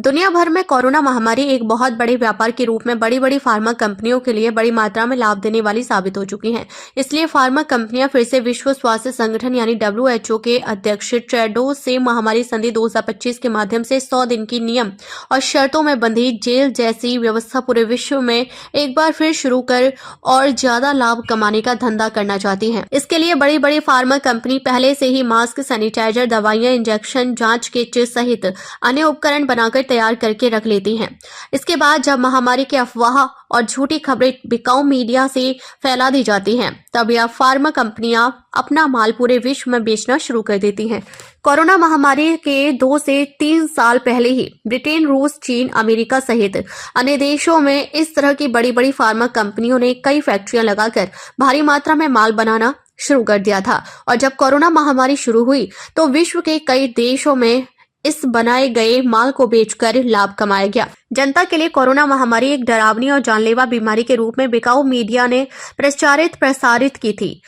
दुनिया भर में कोरोना महामारी एक बहुत बड़े व्यापार के रूप में बड़ी बड़ी फार्मा कंपनियों के लिए बड़ी मात्रा में लाभ देने वाली साबित हो चुकी हैं। इसलिए फार्मा कंपनियां फिर से विश्व स्वास्थ्य संगठन यानी WHO के अध्यक्ष टेड्रोस से महामारी संधि 2025 के माध्यम से 100 दिन की नियम और शर्तों में बंधी जेल जैसी व्यवस्था पूरे विश्व में एक बार फिर शुरू कर और ज्यादा लाभ कमाने का धंधा करना चाहती है। इसके लिए बड़ी बड़ी फार्मा कंपनी पहले से ही मास्क, सैनिटाइजर, दवाइयां, इंजेक्शन, जांच किट सहित अन्य उपकरण बनाकर तैयार करके रख लेती हैं। इसके बाद जब महामारी की अफवाह और झूठी खबरें बिकाऊ मीडिया से फैला दी जाती हैं, तब यह फार्मा कंपनियां अपना माल पूरे विश्व में बेचना शुरू कर देती हैं। कोरोना महामारी के 2 से 3 साल पहले ही ब्रिटेन, रूस, चीन, अमेरिका सहित अन्य देशों में इस तरह की बड़ी बड़ी फार्मा कंपनियों ने कई फैक्ट्रियां लगाकर भारी मात्रा में माल बनाना शुरू कर दिया था। और जब कोरोना महामारी शुरू हुई तो विश्व के कई देशों में इस बनाए गए माल को बेचकर लाभ कमाया गया। जनता के लिए कोरोना महामारी एक डरावनी और जानलेवा बीमारी के रूप में बिकाऊ मीडिया ने प्रसारित की थी,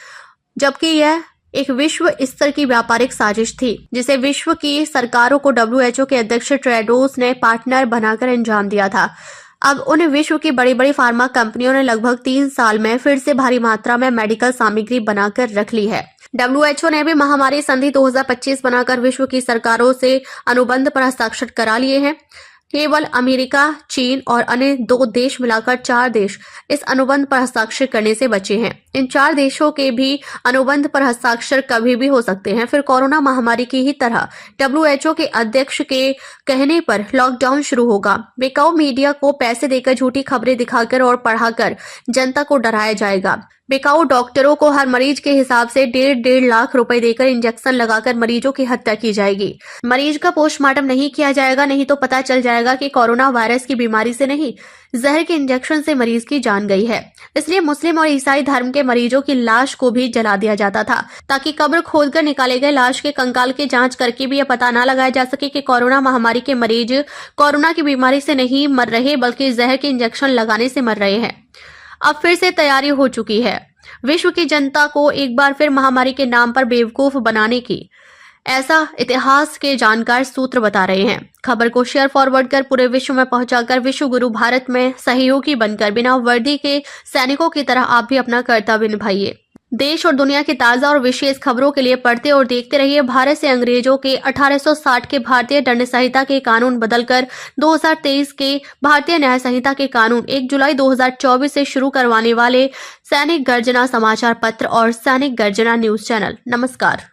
जबकि यह एक विश्व स्तर की व्यापारिक साजिश थी जिसे विश्व की सरकारों को WHO के अध्यक्ष टेड्रोस ने पार्टनर बनाकर अंजाम दिया था। अब उन विश्व की बड़ी बड़ी फार्मा कंपनियों ने लगभग 3 साल में फिर से भारी मात्रा में मेडिकल सामग्री बनाकर रख ली है। WHO ने भी महामारी संधि 2025 बनाकर विश्व की सरकारों से अनुबंध पर हस्ताक्षर करा लिए हैं। केवल अमेरिका, चीन और अन्य 2 देश मिलाकर 4 देश इस अनुबंध पर हस्ताक्षर करने से बचे हैं। इन 4 देशों के भी अनुबंध पर हस्ताक्षर कभी भी हो सकते हैं। फिर कोरोना महामारी की ही तरह WHO के अध्यक्ष के कहने पर लॉकडाउन शुरू होगा। बिकाऊ मीडिया को पैसे देकर झूठी खबरें दिखाकर और पढ़ाकर जनता को डराया जाएगा। बिकाऊ डॉक्टरों को हर मरीज के हिसाब से 1.5 लाख रुपए देकर इंजेक्शन लगाकर मरीजों की हत्या की जाएगी। मरीज का पोस्टमार्टम नहीं किया जाएगा, नहीं तो पता चल जाएगा कि कोरोना वायरस की बीमारी से नहीं, जहर के इंजेक्शन से मरीज की जान गई है। इसलिए मुस्लिम और ईसाई धर्म के मरीजों की लाश को भी जला दिया जाता था, ताकि कब्र खोदकर निकाले गए लाश के कंकाल की जांच करके भी यह पता न लगाया जा सके कि कोरोना महामारी के मरीज कोरोना की बीमारी से नहीं मर रहे, बल्कि जहर के इंजेक्शन लगाने से मर रहे हैं। अब फिर से तैयारी हो चुकी है विश्व की जनता को एक बार फिर महामारी के नाम पर बेवकूफ बनाने की। ऐसा इतिहास के जानकार सूत्र बता रहे हैं। खबर को शेयर फॉरवर्ड कर पूरे विश्व में पहुंचाकर विश्व गुरु भारत में सहयोगी बनकर बिना वर्दी के सैनिकों की तरह आप भी अपना कर्तव्य निभाइए। देश और दुनिया की ताजा और विशेष खबरों के लिए पढ़ते और देखते रहिए भारत से अंग्रेजों के 1860 के भारतीय दंड संहिता के कानून बदलकर 2023 के भारतीय न्याय संहिता के कानून 1 जुलाई 2024 से शुरू करवाने वाले सैनिक गर्जना समाचार पत्र और सैनिक गर्जना न्यूज चैनल। नमस्कार।